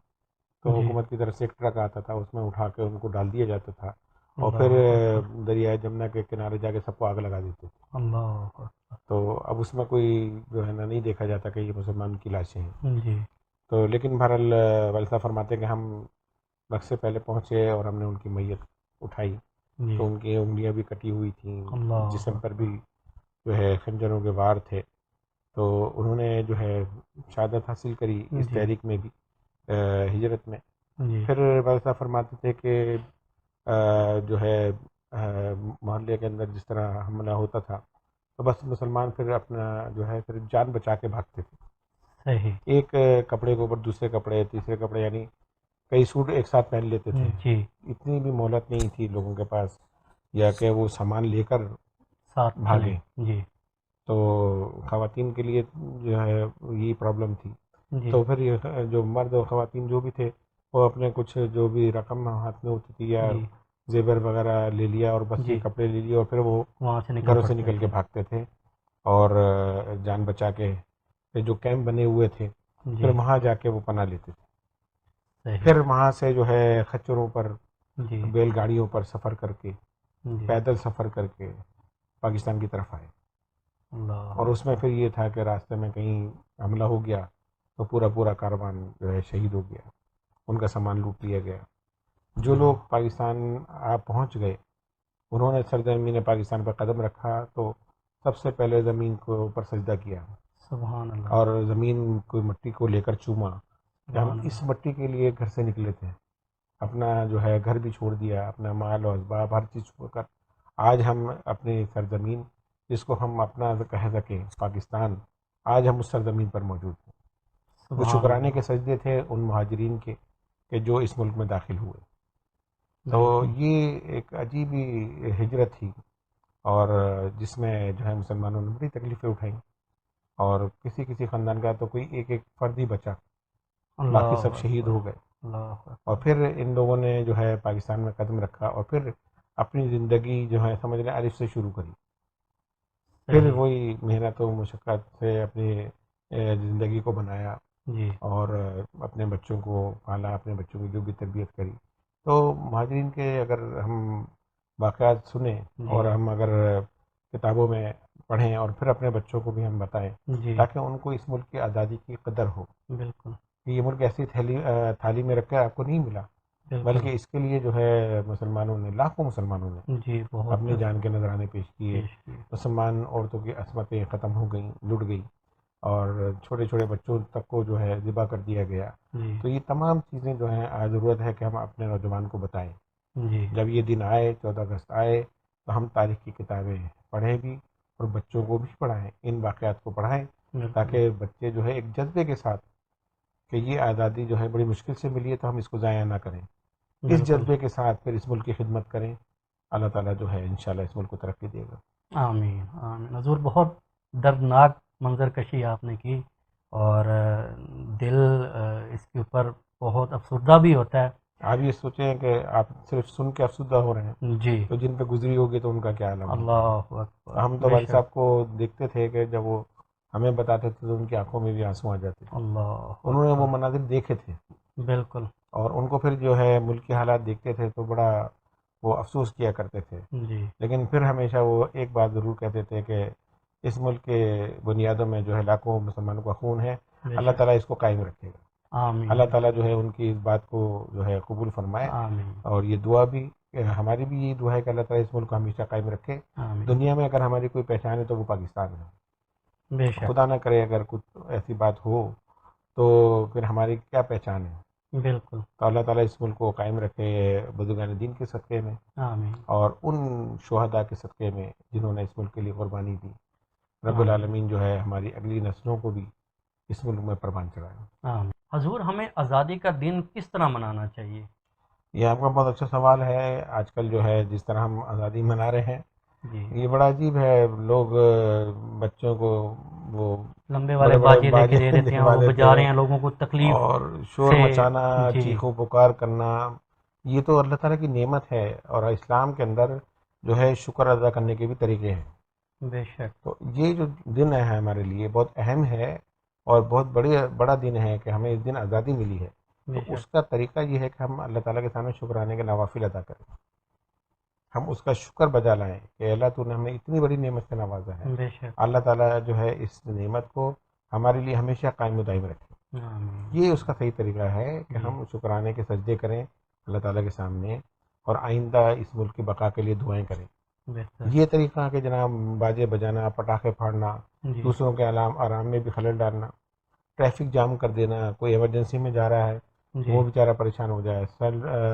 تو جی. حکومت کی طرف سے ایک ٹرک آتا تھا, اس میں اٹھا کے ان کو ڈال دیا جاتا تھا, اور پھر اللہ اکبر. دریائے جمنا کے کنارے جا کے سب کو آگ لگا دیتے تھے. اللہ اکبر. تو اب اس میں کوئی جو ہے نا نہیں دیکھا جاتا کہ یہ مسلمان کی لاشیں ہیں. جی. تو لیکن بہرحال والد صاحب فرماتے ہیں کہ ہم وقت سے پہلے پہنچے اور ہم نے ان کی میت اٹھائی جی. تو ان کی انگلیاں بھی کٹی ہوئی تھیں, اللہ جسم پر اکبر. بھی جو ہے خنجروں کے وار تھے. تو انہوں نے جو ہے شہادت حاصل کری اس جی. تحریک میں بھی, ہجرت میں. جی. پھر والد صاحب فرماتے تھے کہ جو ہے محلے کے اندر جس طرح حملہ ہوتا تھا تو بس مسلمان پھر اپنا جو ہے پھر جان بچا کے بھاگتے تھے. صحیح. ایک کپڑے کے اوپر دوسرے کپڑے, تیسرے کپڑے, یعنی کئی سوٹ ایک ساتھ پہن لیتے تھے. جی. اتنی بھی مہلت نہیں تھی لوگوں کے پاس یا کہ وہ سامان لے کر ساتھ چلیں. بھاگیں. جی. تو خواتین کے لیے جو ہے یہ پرابلم تھی. جی. تو پھر یہ جو مرد اور خواتین جو بھی تھے وہ اپنے کچھ جو بھی رقم ہاتھ میں ہوتی تھی یا جی. زیور وغیرہ لے لیا اور بس یہ جی. کپڑے لے لیے اور پھر وہ وہاں سے گھروں سے پڑتے نکل کے تھے. بھاگتے تھے اور جان بچا کے پھر جو کیمپ بنے ہوئے تھے پھر جی. وہاں جا کے وہ پناہ لیتے تھے. صحیح. پھر وہاں سے جو ہے خچروں پر, جی. بیل گاڑیوں پر سفر کر کے, جی. پیدل سفر کر کے پاکستان کی طرف آئے. اللہ اور اس میں اکبر. پھر یہ تھا کہ راستے میں کہیں حملہ ہو گیا تو پورا کاروان جو ہے شہید ہو گیا, ان کا سامان لوٹ لیا گیا. جو لوگ پاکستان پہنچ گئے انہوں نے سرزمین پاکستان پر قدم رکھا تو سب سے پہلے زمین کو اوپر سجدہ کیا سبحان اللہ. اور زمین کو مٹی کو لے کر چوما کہ ہم اس مٹی کے لیے گھر سے نکلے تھے، اپنا جو ہے گھر بھی چھوڑ دیا، اپنا مال و اسباب ہر چیز چھوڑ کر آج ہم اپنی سرزمین، جس کو ہم اپنا کہہ سکیں پاکستان، آج ہم اس سرزمین پر موجود ہیں۔ وہ سبحان شکرانے اللہ، کے سجدے تھے ان مہاجرین کے کہ جو اس ملک میں داخل ہوئے۔ تو بالکل یہ ایک عجیب ہی ہجرت تھی، اور جس میں جو ہے مسلمانوں نے بڑی تکلیفیں اٹھائیں، اور کسی کسی خاندان کا تو کوئی ایک ایک فرد ہی بچا، باقی اللہ سب شہید اکبر، ہو گئے۔ اللہ اور اکبر، پھر ان لوگوں نے جو ہے پاکستان میں قدم رکھا، اور پھر اپنی زندگی جو ہے سمجھ لیں الف سے شروع کری، پھر صحیح، وہی محنت و مشقت سے اپنی زندگی کو بنایا، جی اور اپنے بچوں کو پالا، اپنے بچوں کی جو بھی تربیت کری۔ تو مہاجرین کے اگر ہم واقعات سنیں، جی اور ہم اگر کتابوں میں پڑھیں، اور پھر اپنے بچوں کو بھی ہم بتائیں، جی تاکہ ان کو اس ملک کی آزادی کی قدر ہو بالکل کہ یہ ملک ایسی تھالی میں رکھ کے آپ کو نہیں ملا، بالکل، بلکہ اس کے لیے جو ہے مسلمانوں نے، لاکھوں مسلمانوں نے جی بہت اپنی جان کے نذرانے پیش کیے۔ پیش کی، مسلمان عورتوں کی عصمتیں ختم ہو گئیں، لٹ گئی، اور چھوٹے چھوٹے بچوں تک کو جو ہے ذبح کر دیا گیا۔ جی تو یہ تمام چیزیں جو ہیں آج ضرورت ہے کہ ہم اپنے نوجوان کو بتائیں۔ جی جب یہ دن آئے، 14 اگست آئے، تو ہم تاریخ کی کتابیں پڑھیں بھی، اور بچوں کو بھی پڑھائیں، ان واقعات کو پڑھائیں، بالکل تاکہ بچے جو ہے ایک جذبے کے ساتھ کہ یہ آزادی جو ہے بڑی مشکل سے ملی ہے، تو ہم اس کو ضائع نہ کریں، اس بالکل، جذبے کے ساتھ پھر اس ملک کی خدمت کریں۔ اللہ تعالیٰ جو ہے انشاءاللہ اس ملک کو ترقی دے گا۔ آمین آمین حضور، بہت دردناک منظر کشی آپ نے کی، اور دل اس کے اوپر بہت افسردہ بھی ہوتا ہے۔ آپ یہ سوچیں کہ آپ صرف سن کے افسردہ ہو رہے ہیں، جی تو جن پہ گزری ہوگی تو ان کا کیا عالم ہوگا۔ اللہ اکبر، ہم تو بے والد شک، صاحب کو دیکھتے تھے کہ جب وہ ہمیں بتاتے تھے تو ان کی آنکھوں میں بھی آنسو آ جاتے تھے۔ اللہ انہوں نے وہ اکبر، مناظر دیکھے تھے، بالکل، اور ان کو پھر جو ہے ملک کے حالات دیکھتے تھے تو بڑا وہ افسوس کیا کرتے تھے، جی لیکن پھر ہمیشہ وہ ایک بات ضرور کہتے تھے کہ اس ملک کے بنیادوں میں جو ہے لاکھوں مسلمانوں کا خون ہے، بے اللہ شک، تعالیٰ اس کو قائم رکھے گا۔ اللہ آمین تعالیٰ جو ہے ان کی اس بات کو جو ہے قبول فرمائے، آمین اور یہ دعا بھی ہماری بھی یہی دعا ہے کہ اللہ تعالیٰ اس ملک کو ہمیشہ قائم رکھے۔ آمین، دنیا میں اگر ہماری کوئی پہچان ہے تو وہ پاکستان ہے۔ بے شک، خدا نہ کرے اگر کچھ ایسی بات ہو تو پھر ہماری کیا پہچان ہے۔ بالکل، تو اللہ تعالیٰ اس ملک کو قائم رکھے بزرگان دین کے صدقے میں، آمین اور ان شہداء کے صدقے میں جنہوں نے اس ملک کے لیے قربانی دی۔ رب آمین العالمین جو ہے ہماری اگلی نسلوں کو بھی اس ملک میں پروان چڑھائے۔ آمین۔ حضور، ہمیں آزادی کا دن کس طرح منانا چاہیے؟ یہ آپ کا بہت اچھا سوال ہے۔ آج کل جو ہے جس طرح ہم آزادی منا رہے ہیں، جی، یہ بڑا عجیب ہے۔ لوگ بچوں کو وہ لمبے والے بڑے بڑے باجے لے کے باجے دے دیتے ہیں، دکھوا وہ دیتے بجا رہے ہیں، ہیں لوگوں کو تکلیف اور شور سے، مچانا، جی چیخو پکار کرنا، یہ تو اللہ تعالیٰ کی نعمت ہے، اور اسلام کے اندر جو ہے شکر ادا کرنے کے بھی طریقے ہیں۔ بے شک، تو یہ جو دن ہے ہمارے لیے بہت اہم ہے، اور بہت بڑا دن ہے کہ ہمیں اس دن آزادی ملی ہے۔ تو بے اس شک، کا طریقہ یہ ہے کہ ہم اللہ تعالیٰ کے سامنے شکرانے کے نوافل ادا کریں، ہم اس کا شکر بجا لائیں کہ اللہ تو نے ہمیں اتنی بڑی نعمت سے نوازا ہے۔ بے شک، اللہ تعالیٰ جو ہے اس نعمت کو ہمارے لیے ہمیشہ قائم و دائم رکھے۔ آمین، یہ اس کا صحیح طریقہ ہے کہ جی ہم شکرانے کے سجدے کریں اللہ تعالیٰ کے سامنے، اور آئندہ اس ملک کی بقا کے لیے دعائیں کریں۔ بہتر، یہ طریقہ ہے کہ جناب باجے بجانا، پٹاخے پھاڑنا، جی دوسروں کے آرام میں بھی خلل ڈالنا، ٹریفک جام کر دینا، کوئی ایمرجنسی میں جا رہا ہے جی وہ بیچارہ پریشان ہو جائے،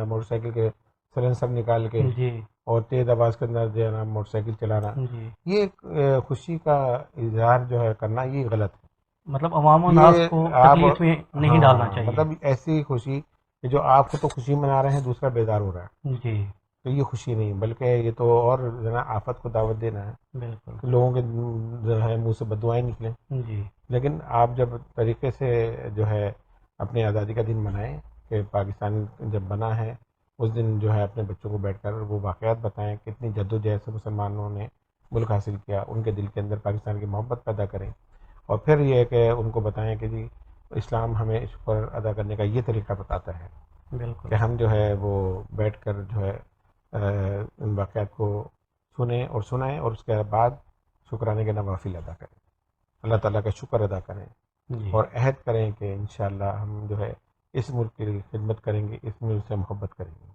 موٹر سائیکل کے سلنسر نکال کے جی اور تیز آواز کے اندر جو ہے نا موٹر سائیکل چلانا، جی، یہ ایک خوشی کا اظہار جو ہے کرنا، یہ غلط ہے۔ مطلب عوام و ناس کو یہ آپ، تکلیف میں نہیں ڈالنا ہاں چاہیے، مطلب ایسی خوشی کہ جو آپ کو تو خوشی منا رہے ہیں دوسرا بیدار ہو رہا ہے، جی تو یہ خوشی نہیں، بلکہ یہ تو اور جو ہے نا آفت کو دعوت دینا ہے بالکل، کہ لوگوں کے جو ہے منہ سے بددعائیں نکلیں۔ جی لیکن آپ جب طریقے سے جو ہے اپنی آزادی کا دن منائیں کہ پاکستان جب بنا ہے، اس دن جو ہے اپنے بچوں کو بیٹھ کر وہ واقعات بتائیں کتنی جدوجہد سے مسلمانوں نے ملک حاصل کیا، ان کے دل کے اندر پاکستان کی محبت پیدا کریں، اور پھر یہ ہے کہ ان کو بتائیں کہ جی اسلام ہمیں شکر ادا کرنے کا یہ طریقہ بتاتا ہے بالکل، کہ ہم جو ہے وہ بیٹھ کر جو ہے ان واقعات کو سنیں اور سنائیں، اور اس کے بعد شکرانے کے نوافل ادا کریں، اللہ تعالیٰ کا شکر ادا کریں، جی اور عہد کریں کہ انشاءاللہ ہم جو ہے اس ملک کی خدمت کریں گے، اس ملک سے محبت کریں گے۔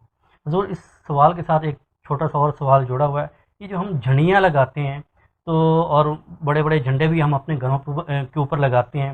حضور، اس سوال کے ساتھ ایک چھوٹا سا اور سوال جڑا ہوا ہے، یہ جو ہم جھنڈیاں لگاتے ہیں تو اور بڑے بڑے جھنڈے بھی ہم اپنے گھروں کے اوپر لگاتے ہیں،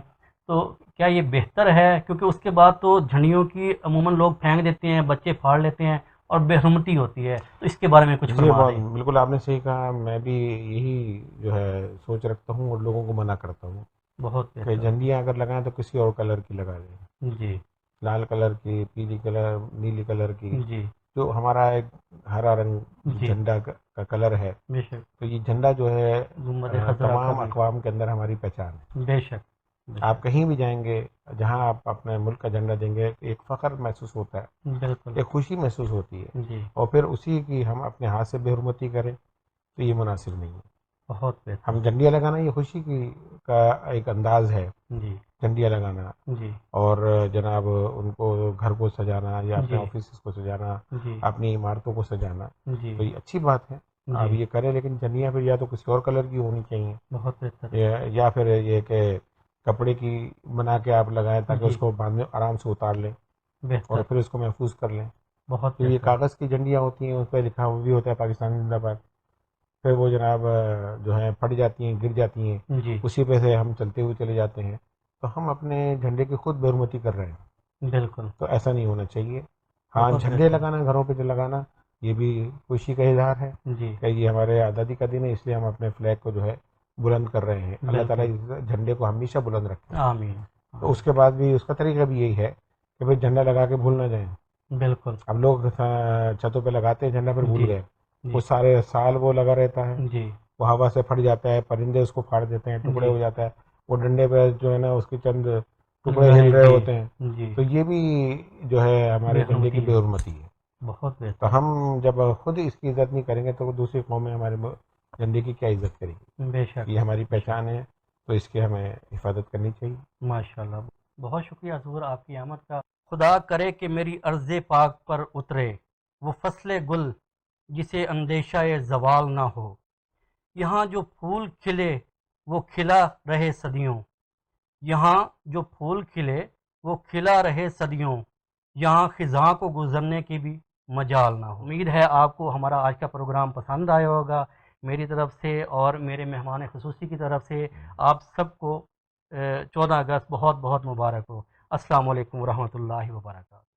تو کیا یہ بہتر ہے؟ کیونکہ اس کے بعد تو جھنڈیوں کی عموماً لوگ پھینک دیتے ہیں، بچے پھاڑ لیتے ہیں اور بے حرمتی ہوتی ہے، تو اس کے بارے میں کچھ جی فرما بہت دیں۔ بالکل آپ نے صحیح کہا، میں بھی یہی جو ہے سوچ رکھتا ہوں اور لوگوں کو منع کرتا ہوں بہت کہ بہتر۔ جھنڈیاں اگر لگائیں تو کسی اور کلر کی لگا دیں، جی لال کلر کی، پیلی کلر، نیلی کلر کی، جی جو ہمارا ایک ہرا رنگ جی، جھنڈا کا کلر ہے، بے شک، تو یہ جھنڈا جو ہے گنبد خضرا کا تمام بھی، اقوام کے اندر ہماری پہچان ہے۔ بے شک بے آپ شک، کہیں بھی جائیں گے، جہاں آپ اپنے ملک کا جھنڈا دیں گے، ایک فخر محسوس ہوتا ہے، بالکل، ایک خوشی محسوس ہوتی ہے، جی اور پھر اسی کی ہم اپنے ہاتھ سے بے حرمتی کریں تو یہ مناسب نہیں ہے۔ بہت بہتر، ہم جھنڈیاں لگانا یہ خوشی کی کا ایک انداز ہے، جی جھنڈیاں لگانا، جی اور جناب ان کو گھر کو سجانا یا اپنے جی آفیسز کو سجانا، جی اپنی عمارتوں کو سجانا، جی تو یہ اچھی بات ہے، آپ جی، یہ کریں، لیکن جھنڈیاں پھر یا تو کسی اور کلر کی ہونی چاہیے، بہت بہتر، یا پھر یہ کہ کپڑے کی بنا کے آپ لگائیں تاکہ جی اس کو بعد میں آرام سے اتار لیں اور بہتر، پھر اس کو محفوظ کر لیں۔ بہت تو یہ بہتر، کاغذ کی جھنڈیاں ہوتی ہیں، اس پہ لکھا ہوا بھی ہوتا ہے پاکستان زندہ باد، پھر وہ جناب جو ہے پھٹ جاتی ہیں، گر جاتی ہیں، جی اسی پہ سے ہم چلتے ہوئے چلے جاتے ہیں، تو ہم اپنے جھنڈے کی خود بے حرمتی کر رہے ہیں، بالکل، تو ایسا نہیں ہونا چاہیے۔ ہاں بہت جھنڈے بہتر، لگانا، گھروں پہ جو لگانا، یہ بھی خوشی کا اظہار ہے جی کہ یہ ہمارے آزادی کا دن ہے، اس لیے ہم اپنے فلیگ کو جو ہے بلند کر رہے ہیں۔ اللہ تعالیٰ بالکل، اس جھنڈے کو ہمیشہ بلند رکھے۔ آمین تو اس آمین، کے بعد بھی اس کا طریقہ بھی یہی ہے کہ بھائی جھنڈا لگا کے بھول نہ جائیں۔ بالکل، اب لوگ چھتوں پہ لگاتے ہیں جھنڈا، پھر بھول جی گئے، وہ جی سارے سال وہ لگا رہتا ہے، جی وہ ہوا سے پھٹ جاتا ہے، پرندے اس کو پھاڑ دیتے ہیں، ٹکڑے جی، ہو جاتا ہے، وہ ڈنڈے پہ جو ہے نا اس کے چند ٹکڑے ہل رہے، رہے جی ہوتے ہیں، جی، تو یہ بھی جو ہے ہمارے بے جھنڈے کی حرمتی بے ہے، حرمتی ہے۔ بہت تو بہتر، ہم جب خود اس کی عزت نہیں کریں گے تو دوسری قومیں ہمارے جھنڈے کی کیا عزت کریں بے گی؟ شک یہ ہماری بے شک، پہچان ہے، تو اس کی ہمیں حفاظت کرنی چاہیے۔ ماشاء اللہ، بہت شکریہ حضور آپ کی آمد کا۔ خدا کرے کہ میری عرض پاک پر اترے وہ فصل گل جسے اندیشہ زوال نہ ہو، یہاں جو پھول کھلے وہ کھلا رہے صدیوں، یہاں جو پھول کھلے وہ کھلا رہے صدیوں، یہاں خزاں کو گزرنے کی بھی مجال نہ ہو۔ امید ہے آپ کو ہمارا آج کا پروگرام پسند آیا ہوگا۔ میری طرف سے اور میرے مہمان خصوصی کی طرف سے آپ سب کو 14 اگست بہت بہت مبارک ہو۔ السلام علیکم ورحمۃ اللہ وبرکاتہ۔